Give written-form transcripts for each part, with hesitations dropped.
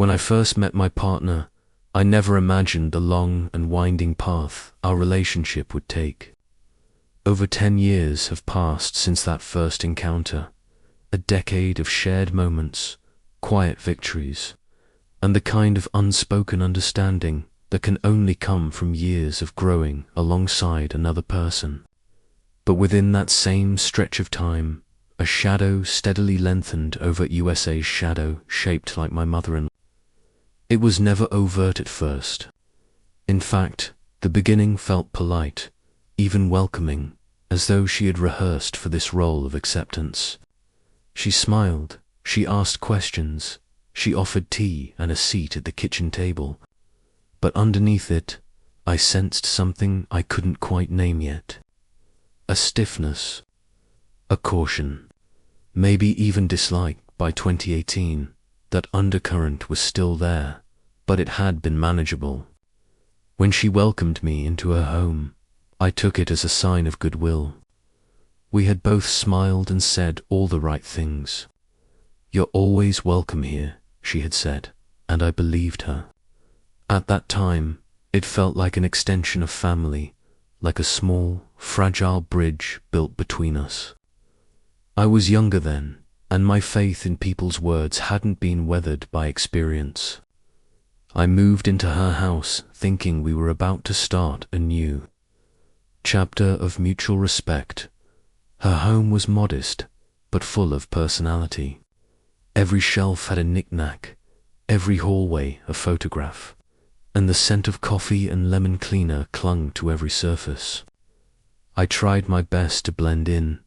When I first met my partner, I never imagined the long and winding path our relationship would take. Over 10 years have passed since that first encounter, a decade of shared moments, quiet victories, and the kind of unspoken understanding that can only come from years of growing alongside another person. But within that same stretch of time, a shadow steadily lengthened over USA's shadow shaped like my mother-in-law. It was never overt at first. In fact, the beginning felt polite, even welcoming, as though she had rehearsed for this role of acceptance. She smiled, she asked questions, she offered tea and a seat at the kitchen table. But underneath it, I sensed something I couldn't quite name yet. A stiffness, a caution, maybe even dislike. By 2018, that undercurrent was still there, but it had been manageable. When she welcomed me into her home, I took it as a sign of goodwill. We had both smiled and said all the right things. "You're always welcome here," she had said, and I believed her. At that time, it felt like an extension of family, like a small, fragile bridge built between us. I was younger then, and my faith in people's words hadn't been weathered by experience. I moved into her house thinking we were about to start a new chapter of mutual respect. Her home was modest, but full of personality. Every shelf had a knick-knack, every hallway a photograph, and the scent of coffee and lemon cleaner clung to every surface. I tried my best to blend in,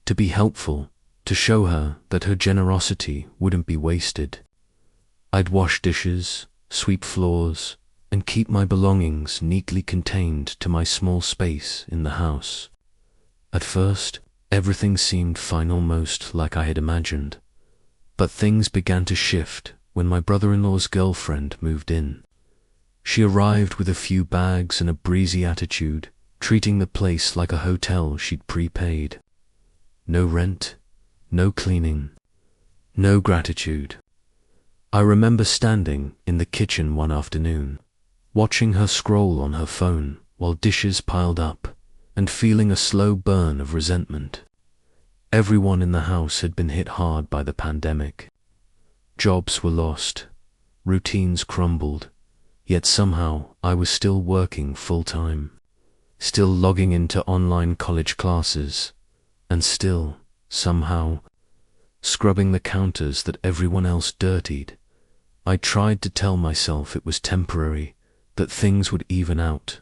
to be helpful, to show her that her generosity wouldn't be wasted. I'd wash dishes, sweep floors, and keep my belongings neatly contained to my small space in the house. At first, everything seemed fine, almost like I had imagined. But things began to shift when my brother-in-law's girlfriend moved in. She arrived with a few bags and a breezy attitude, treating the place like a hotel she'd prepaid. No rent, no cleaning, no gratitude. I remember standing in the kitchen one afternoon, watching her scroll on her phone while dishes piled up, and feeling a slow burn of resentment. Everyone in the house had been hit hard by the pandemic. Jobs were lost, routines crumbled, yet somehow I was still working full-time, still logging into online college classes, and still, somehow, scrubbing the counters that everyone else dirtied. I tried to tell myself it was temporary, that things would even out.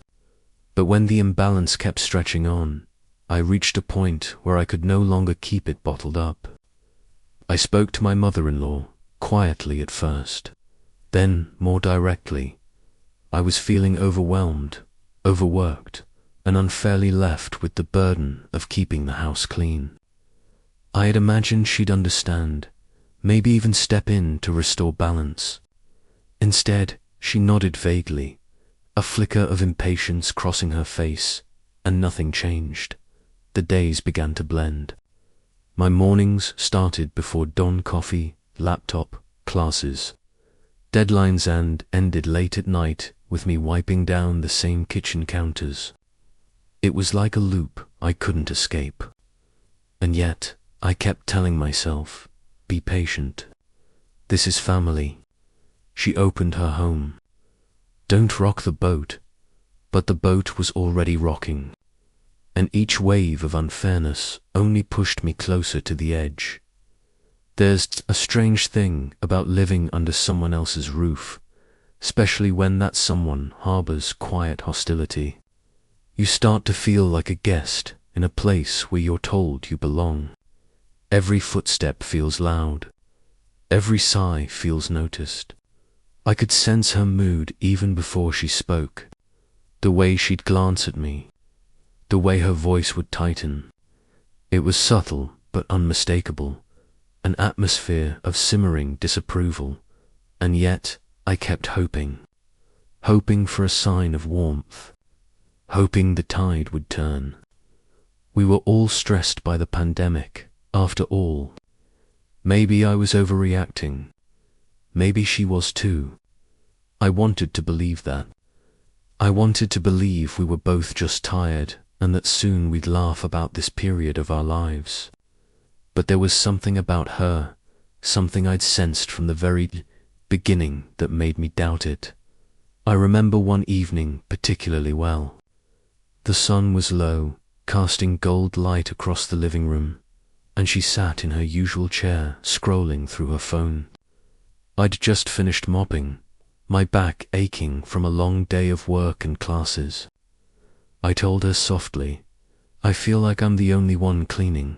But when the imbalance kept stretching on, I reached a point where I could no longer keep it bottled up. I spoke to my mother-in-law, quietly at first, then more directly. I was feeling overwhelmed, overworked, and unfairly left with the burden of keeping the house clean. I had imagined she'd understand, maybe even step in to restore balance. Instead, she nodded vaguely, a flicker of impatience crossing her face, and nothing changed. The days began to blend. My mornings started before dawn, coffee, laptop, classes, deadlines, and ended late at night with me wiping down the same kitchen counters. It was like a loop I couldn't escape. And yet, I kept telling myself, be patient. This is family. She opened her home. Don't rock the boat. But the boat was already rocking, and each wave of unfairness only pushed me closer to the edge. There's a strange thing about living under someone else's roof, especially when that someone harbors quiet hostility. You start to feel like a guest in a place where you're told you belong. Every footstep feels loud. Every sigh feels noticed. I could sense her mood even before she spoke. The way she'd glance at me, the way her voice would tighten. It was subtle but unmistakable, an atmosphere of simmering disapproval, and yet I kept hoping for a sign of warmth, hoping the tide would turn. We were all stressed by the pandemic, after all. Maybe I was overreacting. Maybe she was too. I wanted to believe that. I wanted to believe we were both just tired and that soon we'd laugh about this period of our lives. But there was something about her, something I'd sensed from the very beginning that made me doubt it. I remember one evening particularly well. The sun was low, casting gold light across the living room, and she sat in her usual chair, scrolling through her phone. I'd just finished mopping, my back aching from a long day of work and classes. I told her softly, "I feel like I'm the only one cleaning."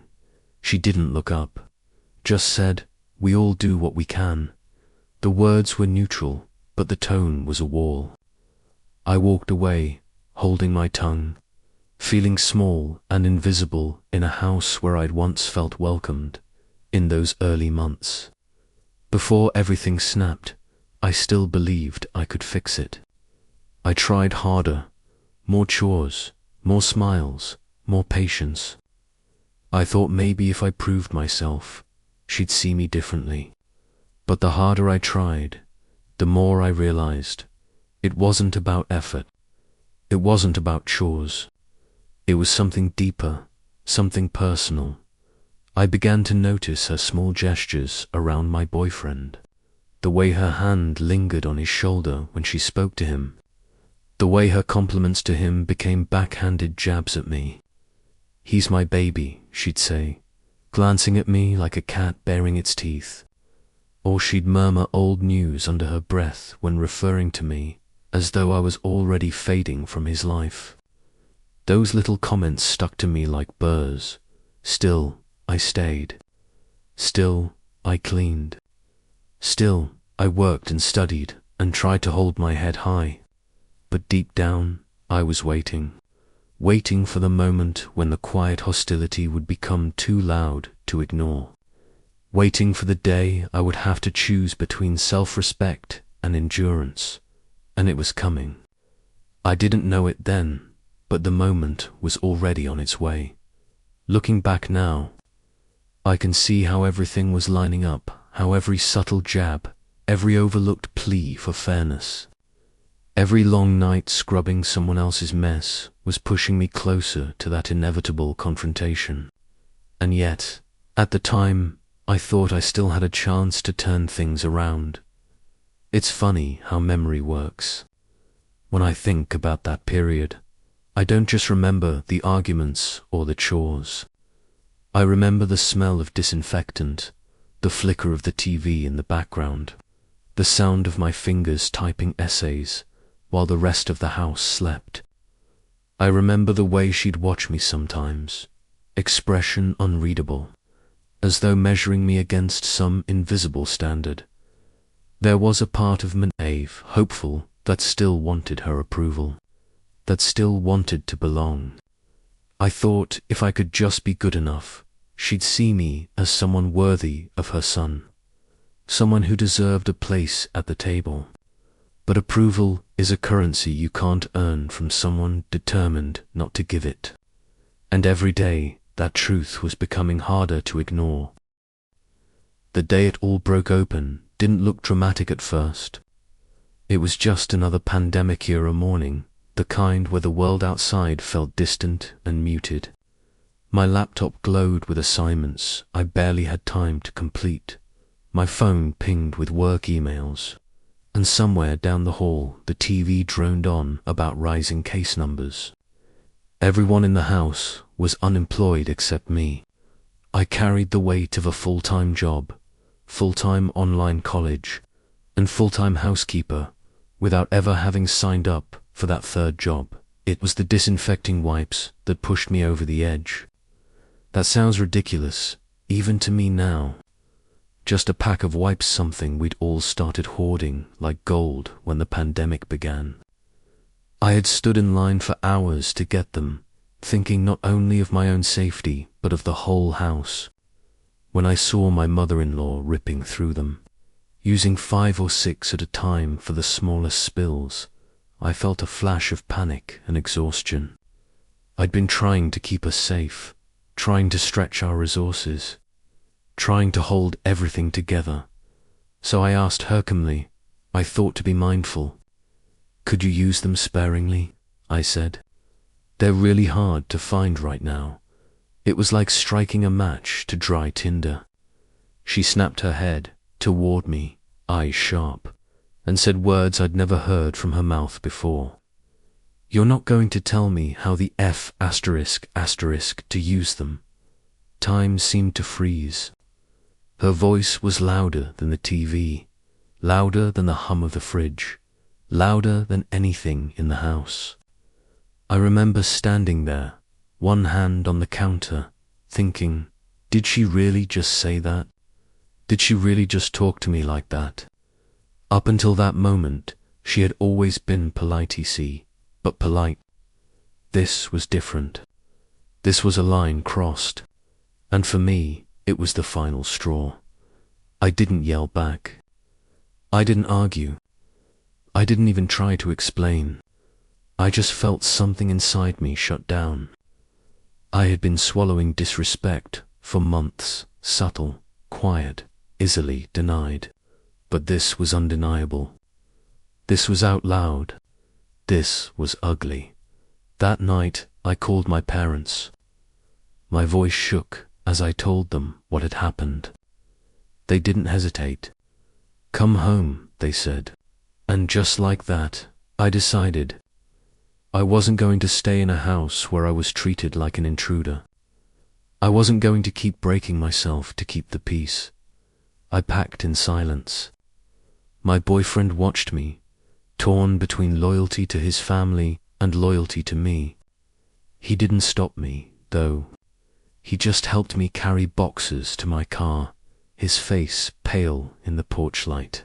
She didn't look up, just said, "We all do what we can." The words were neutral, but the tone was a wall. I walked away, holding my tongue, feeling small and invisible in a house where I'd once felt welcomed in those early months. Before everything snapped, I still believed I could fix it. I tried harder, more chores, more smiles, more patience. I thought maybe if I proved myself, she'd see me differently. But the harder I tried, the more I realized it wasn't about effort. It wasn't about chores. It was something deeper, something personal. I began to notice her small gestures around my boyfriend, the way her hand lingered on his shoulder when she spoke to him, the way her compliments to him became backhanded jabs at me. "He's my baby," she'd say, glancing at me like a cat baring its teeth. Or she'd murmur old news under her breath when referring to me, as though I was already fading from his life. Those little comments stuck to me like burrs. Still, I stayed. Still, I cleaned. Still, I worked and studied and tried to hold my head high. But deep down, I was waiting for the moment when the quiet hostility would become too loud to ignore. Waiting for the day I would have to choose between self-respect and endurance. And it was coming. I didn't know it then, but the moment was already on its way. Looking back now, I can see how everything was lining up, how every subtle jab, every overlooked plea for fairness, every long night scrubbing someone else's mess was pushing me closer to that inevitable confrontation. And yet, at the time, I thought I still had a chance to turn things around. It's funny how memory works. When I think about that period, I don't just remember the arguments or the chores. I remember the smell of disinfectant, the flicker of the TV in the background, the sound of my fingers typing essays while the rest of the house slept. I remember the way she'd watch me sometimes, expression unreadable, as though measuring me against some invisible standard. There was a part of me naive, hopeful, that still wanted her approval, that still wanted to belong. I thought if I could just be good enough, she'd see me as someone worthy of her son, someone who deserved a place at the table. But approval is a currency you can't earn from someone determined not to give it. And every day, that truth was becoming harder to ignore. The day it all broke open didn't look dramatic at first. It was just another pandemic-era morning, the kind where the world outside felt distant and muted. My laptop glowed with assignments I barely had time to complete. My phone pinged with work emails. And somewhere down the hall, the TV droned on about rising case numbers. Everyone in the house was unemployed except me. I carried the weight of a full-time job, full-time online college, and full-time housekeeper without ever having signed up for that third job. It was the disinfecting wipes that pushed me over the edge. That sounds ridiculous, even to me now. Just a pack of wipes, something we'd all started hoarding like gold when the pandemic began. I had stood in line for hours to get them, thinking not only of my own safety, but of the whole house. When I saw my mother-in-law ripping through them, using 5 or 6 at a time for the smallest spills, I felt a flash of panic and exhaustion. I'd been trying to keep us safe, trying to stretch our resources, trying to hold everything together, So I asked her calmly, I thought to be mindful. Could you use them sparingly? I said. They're really hard to find right now. It was like striking a match to dry tinder. She snapped her head toward me, eyes sharp, and said words I'd never heard from her mouth before. You're not going to tell me how the F** to use them. Time seemed to freeze. Her voice was louder than the TV, louder than the hum of the fridge, louder than anything in the house. I remember standing there, one hand on the counter, thinking, did she really just say that? Did she really just talk to me like that? Up until that moment, she had always been polite-y, but polite. This was different. This was a line crossed, and for me, it was the final straw. I didn't yell back. I didn't argue. I didn't even try to explain. I just felt something inside me shut down. I had been swallowing disrespect for months, subtle, quiet, easily denied. But this was undeniable. This was out loud. This was ugly. That night, I called my parents. My voice shook as I told them what had happened. They didn't hesitate. Come home, they said. And just like that, I decided. I wasn't going to stay in a house where I was treated like an intruder. I wasn't going to keep breaking myself to keep the peace. I packed in silence. My boyfriend watched me, torn between loyalty to his family and loyalty to me. He didn't stop me, though. He just helped me carry boxes to my car, his face pale in the porch light.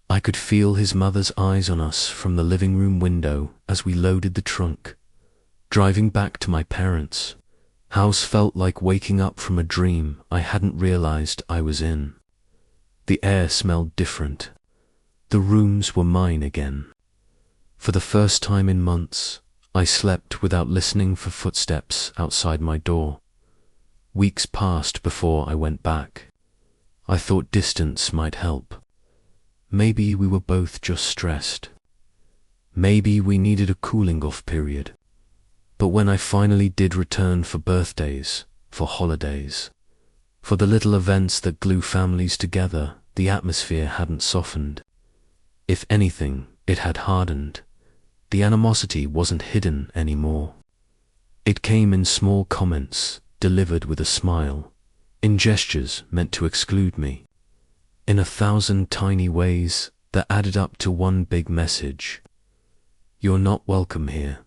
I could feel his mother's eyes on us from the living room window as we loaded the trunk. Driving back to my parents' house felt like waking up from a dream I hadn't realized I was in. The air smelled different. The rooms were mine again. For the first time in months, I slept without listening for footsteps outside my door. Weeks passed before I went back. I thought distance might help. Maybe we were both just stressed. Maybe we needed a cooling-off period. But when I finally did return for birthdays, for holidays, for the little events that glue families together, the atmosphere hadn't softened. If anything, it had hardened. The animosity wasn't hidden anymore. It came in small comments, delivered with a smile, in gestures meant to exclude me, in 1,000 tiny ways that added up to one big message. You're not welcome here.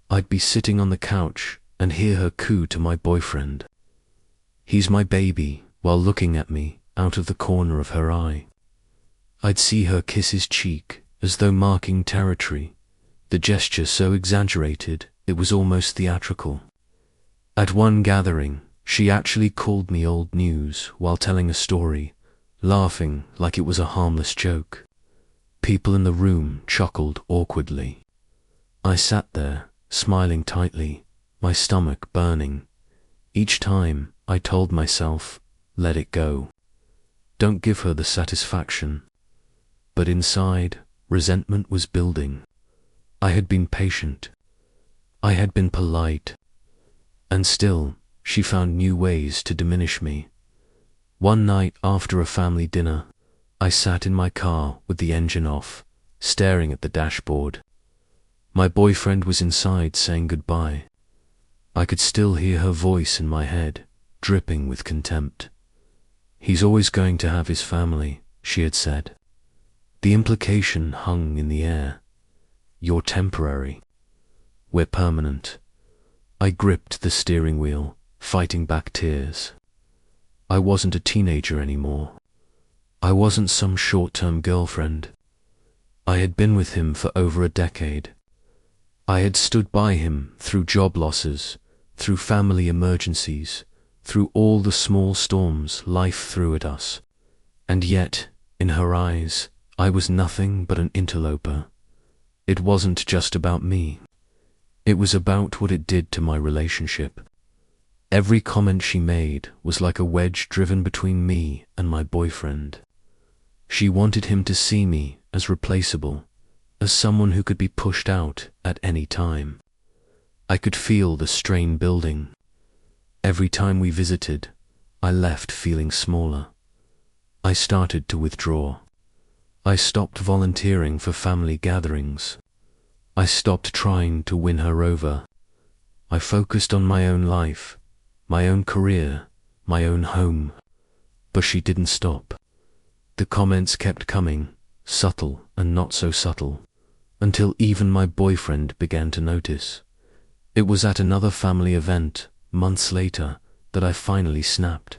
I'd be sitting on the couch and hear her coo to my boyfriend. He's my baby, while looking at me out of the corner of her eye. I'd see her kiss his cheek as though marking territory, the gesture so exaggerated it was almost theatrical. At one gathering, she actually called me old news while telling a story, laughing like it was a harmless joke. People in the room chuckled awkwardly. I sat there, smiling tightly, my stomach burning. Each time, I told myself, let it go. Don't give her the satisfaction. But inside, resentment was building. I had been patient. I had been polite. And still, she found new ways to diminish me. One night after a family dinner, I sat in my car with the engine off, staring at the dashboard. My boyfriend was inside saying goodbye. I could still hear her voice in my head, dripping with contempt. He's always going to have his family, she had said. The implication hung in the air. You're temporary. We're permanent. I gripped the steering wheel, fighting back tears. I wasn't a teenager anymore. I wasn't some short-term girlfriend. I had been with him for over a decade. I had stood by him through job losses, through family emergencies, through all the small storms life threw at us. And yet, in her eyes, I was nothing but an interloper. It wasn't just about me. It was about what it did to my relationship. Every comment she made was like a wedge driven between me and my boyfriend. She wanted him to see me as replaceable, as someone who could be pushed out at any time. I could feel the strain building. Every time we visited, I left feeling smaller. I started to withdraw. I stopped volunteering for family gatherings. I stopped trying to win her over. I focused on my own life, my own career, my own home. But she didn't stop. The comments kept coming, subtle and not so subtle, until even my boyfriend began to notice. It was at another family event, months later, that I finally snapped.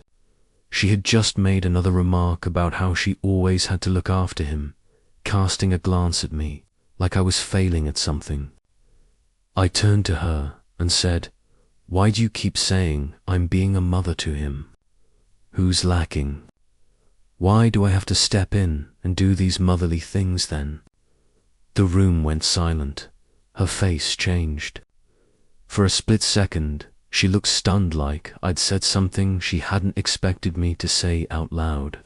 She had just made another remark about how she always had to look after him, casting a glance at me, like I was failing at something. I turned to her and said, "Why do you keep saying I'm being a mother to him? Who's lacking? Why do I have to step in and do these motherly things then?" The room went silent. Her face changed. For a split second, she looked stunned, like I'd said something she hadn't expected me to say out loud.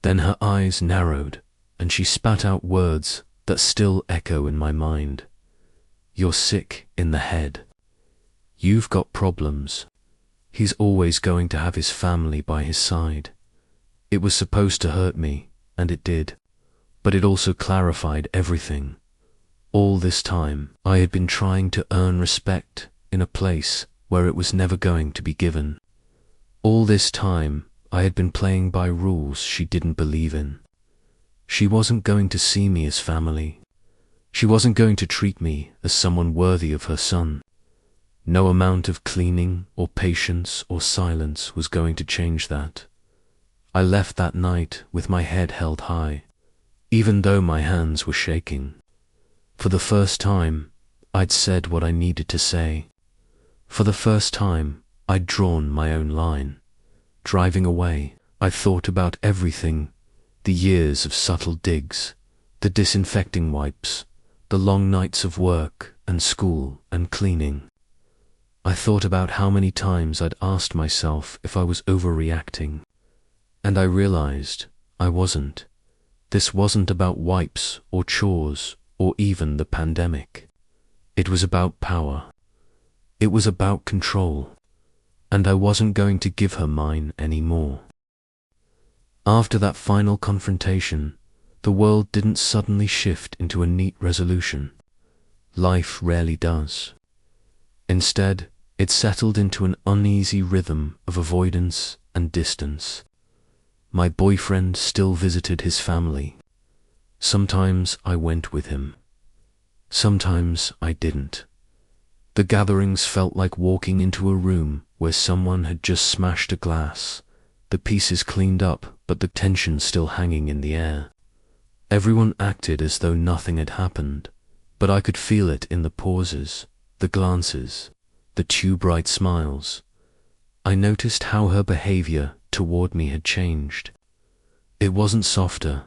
Then her eyes narrowed, and she spat out words that still echo in my mind. "You're sick in the head. You've got problems. He's always going to have his family by his side." It was supposed to hurt me, and it did, but it also clarified everything. All this time, I had been trying to earn respect in a place where it was never going to be given. All this time, I had been playing by rules she didn't believe in. She wasn't going to see me as family. She wasn't going to treat me as someone worthy of her son. No amount of cleaning or patience or silence was going to change that. I left that night with my head held high, even though my hands were shaking. For the first time, I'd said what I needed to say. For the first time, I'd drawn my own line. Driving away, I thought about everything, the years of subtle digs, the disinfecting wipes, the long nights of work and school and cleaning. I thought about how many times I'd asked myself if I was overreacting. And I realized I wasn't. This wasn't about wipes or chores or even the pandemic. It was about power. It was about control. And I wasn't going to give her mine anymore. After that final confrontation, the world didn't suddenly shift into a neat resolution. Life rarely does. Instead, it settled into an uneasy rhythm of avoidance and distance. My boyfriend still visited his family. Sometimes I went with him. Sometimes I didn't. The gatherings felt like walking into a room where someone had just smashed a glass, the pieces cleaned up but the tension still hanging in the air. Everyone acted as though nothing had happened, but I could feel it in the pauses, the glances, the too bright smiles. I noticed how her behavior toward me had changed. It wasn't softer,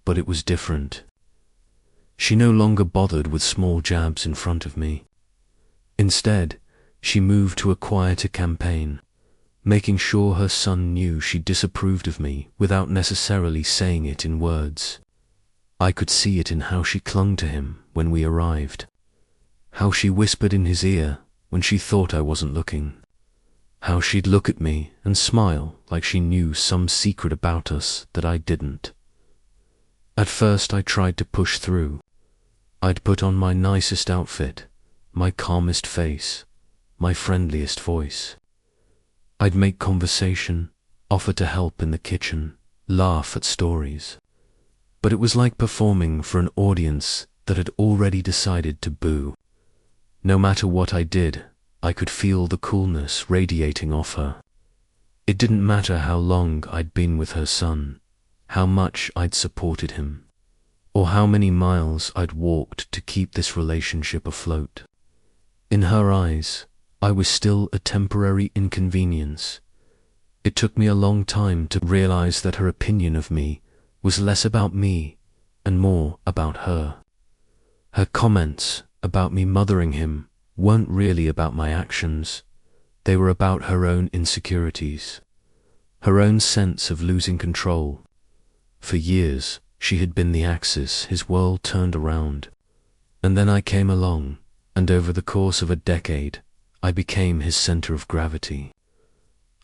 but it was different. She no longer bothered with small jabs in front of me. Instead, she moved to a quieter campaign, making sure her son knew she disapproved of me without necessarily saying it in words. I could see it in how she clung to him when we arrived, how she whispered in his ear when she thought I wasn't looking, how she'd look at me and smile like she knew some secret about us that I didn't. At first I tried to push through. I'd put on my nicest outfit, my calmest face, my friendliest voice. I'd make conversation, offer to help in the kitchen, laugh at stories. But it was like performing for an audience that had already decided to boo. No matter what I did, I could feel the coolness radiating off her. It didn't matter how long I'd been with her son, how much I'd supported him, or how many miles I'd walked to keep this relationship afloat. In her eyes, I was still a temporary inconvenience. It took me a long time to realize that her opinion of me was less about me and more about her. Her comments about me mothering him weren't really about my actions. They were about her own insecurities, her own sense of losing control. For years, she had been the axis his world turned around. And then I came along, and over the course of a decade, I became his center of gravity.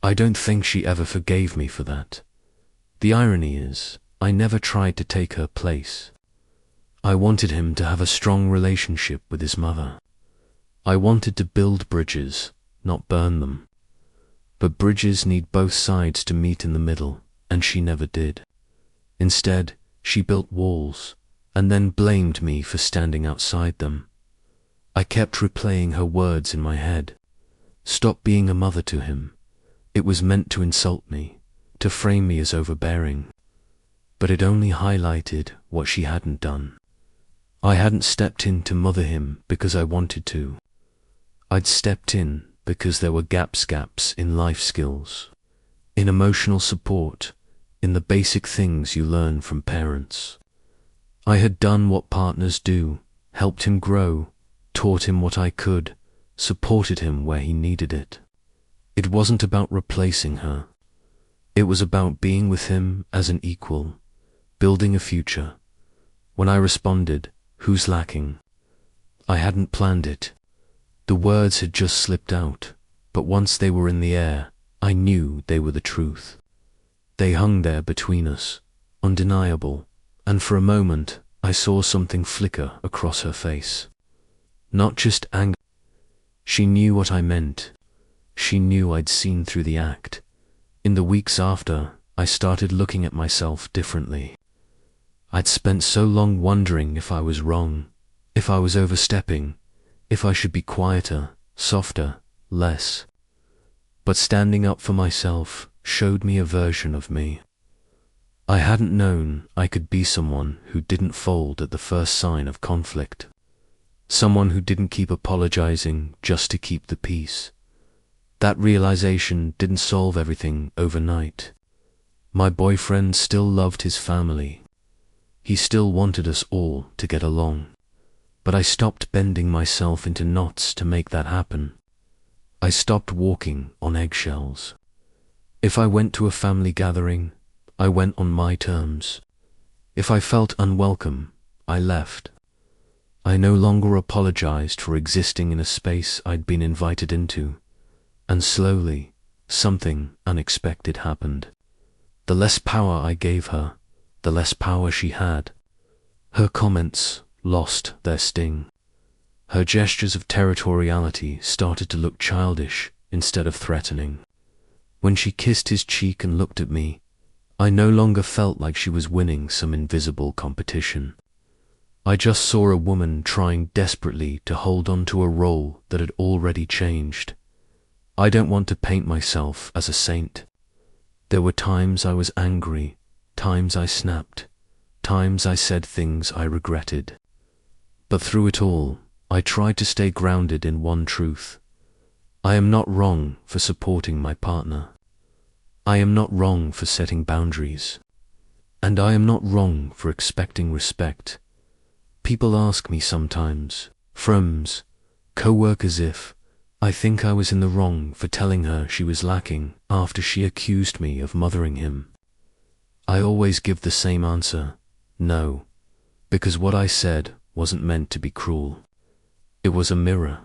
I don't think she ever forgave me for that. The irony is, I never tried to take her place. I wanted him to have a strong relationship with his mother. I wanted to build bridges, not burn them. But bridges need both sides to meet in the middle, and she never did. Instead, she built walls, and then blamed me for standing outside them. I kept replaying her words in my head. Stop being a mother to him. It was meant to insult me, to frame me as overbearing. But it only highlighted what she hadn't done. I hadn't stepped in to mother him because I wanted to. I'd stepped in because there were gaps in life skills, in emotional support, in the basic things you learn from parents. I had done what partners do, helped him grow, taught him what I could, supported him where he needed it. It wasn't about replacing her. It was about being with him as an equal, building a future. When I responded, "Who's lacking?" I hadn't planned it. The words had just slipped out, but once they were in the air, I knew they were the truth. They hung there between us, undeniable, and for a moment I saw something flicker across her face. Not just anger. She knew what I meant. She knew I'd seen through the act. In the weeks after, I started looking at myself differently. I'd spent so long wondering if I was wrong, if I was overstepping, if I should be quieter, softer, less. But standing up for myself showed me a version of me. I hadn't known I could be someone who didn't fold at the first sign of conflict. Someone who didn't keep apologizing just to keep the peace. That realization didn't solve everything overnight. My boyfriend still loved his family. He still wanted us all to get along. But I stopped bending myself into knots to make that happen. I stopped walking on eggshells. If I went to a family gathering, I went on my terms. If I felt unwelcome, I left. I no longer apologized for existing in a space I'd been invited into. And slowly, something unexpected happened. The less power I gave her, the less power she had. Her comments lost their sting. Her gestures of territoriality started to look childish instead of threatening. When she kissed his cheek and looked at me, I no longer felt like she was winning some invisible competition. I just saw a woman trying desperately to hold on to a role that had already changed. I don't want to paint myself as a saint. There were times I was angry, times I snapped, times I said things I regretted. But through it all, I tried to stay grounded in one truth. I am not wrong for supporting my partner. I am not wrong for setting boundaries. And I am not wrong for expecting respect. People ask me sometimes, friends, co-workers, if I think I was in the wrong for telling her she was lacking after she accused me of mothering him. I always give the same answer, no, because what I said wasn't meant to be cruel. It was a mirror.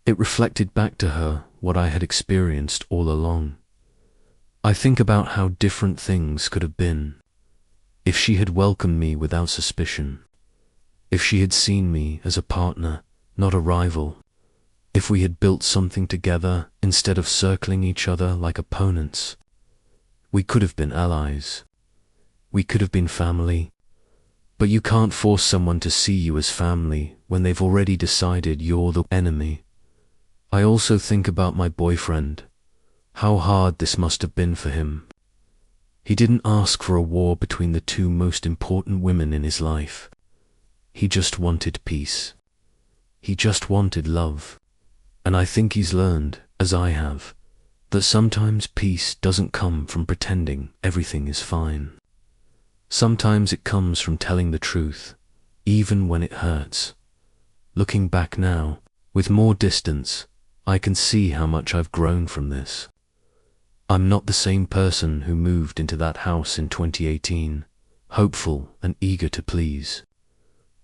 It reflected back to her what I had experienced all along. I think about how different things could have been if she had welcomed me without suspicion, if she had seen me as a partner, not a rival, if we had built something together instead of circling each other like opponents. We could have been allies. We could have been family. But you can't force someone to see you as family when they've already decided you're the enemy. I also think about my boyfriend, how hard this must have been for him. He didn't ask for a war between the two most important women in his life. He just wanted peace. He just wanted love. And I think he's learned, as I have, that sometimes peace doesn't come from pretending everything is fine. Sometimes it comes from telling the truth, even when it hurts. Looking back now, with more distance, I can see how much I've grown from this. I'm not the same person who moved into that house in 2018. hopeful and eager to please.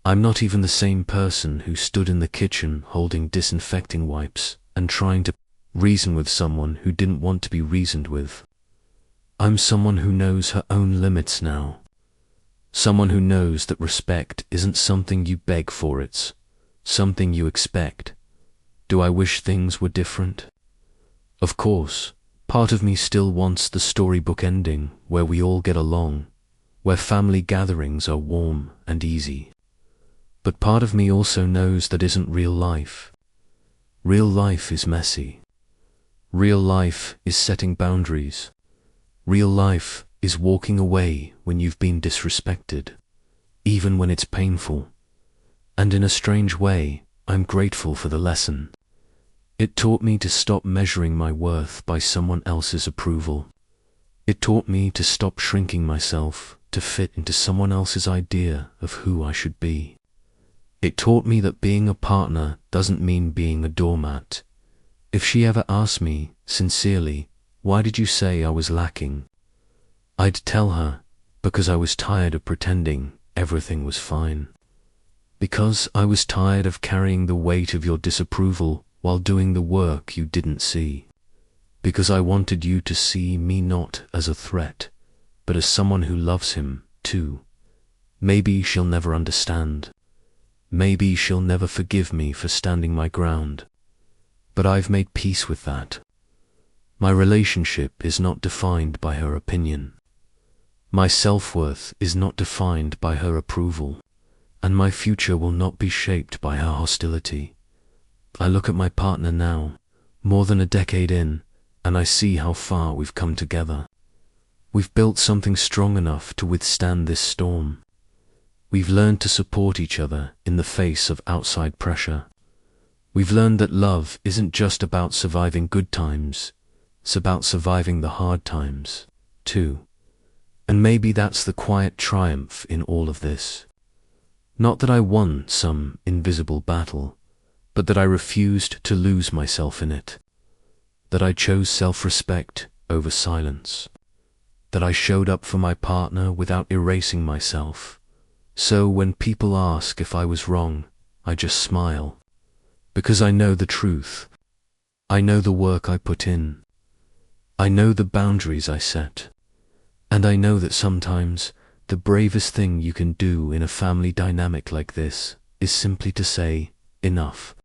I'm not even the same person who stood in the kitchen holding disinfecting wipes and trying to reason with someone who didn't want to be reasoned with. I'm someone who knows her own limits now. Someone who knows that respect isn't something you beg for, it's something you expect. Do I wish things were different? Of course, part of me still wants the storybook ending where we all get along, where family gatherings are warm and easy. But part of me also knows that isn't real life. Real life is messy. Real life is setting boundaries. Real life is walking away when you've been disrespected, even when it's painful. And in a strange way, I'm grateful for the lesson. It taught me to stop measuring my worth by someone else's approval. It taught me to stop shrinking myself to fit into someone else's idea of who I should be. It taught me that being a partner doesn't mean being a doormat. If she ever asked me, sincerely, why did you say I was lacking? I'd tell her, because I was tired of pretending everything was fine. Because I was tired of carrying the weight of your disapproval while doing the work you didn't see. Because I wanted you to see me not as a threat, but as someone who loves him, too. Maybe she'll never understand. Maybe she'll never forgive me for standing my ground. But I've made peace with that. My relationship is not defined by her opinion. My self-worth is not defined by her approval, and my future will not be shaped by her hostility. I look at my partner now, more than a decade in, and I see how far we've come together. We've built something strong enough to withstand this storm. We've learned to support each other in the face of outside pressure. We've learned that love isn't just about surviving good times, it's about surviving the hard times, too. And maybe that's the quiet triumph in all of this. Not that I won some invisible battle, but that I refused to lose myself in it. That I chose self-respect over silence. That I showed up for my partner without erasing myself. So when people ask if I was wrong, I just smile. Because I know the truth. I know the work I put in. I know the boundaries I set. And I know that sometimes the bravest thing you can do in a family dynamic like this is simply to say, enough.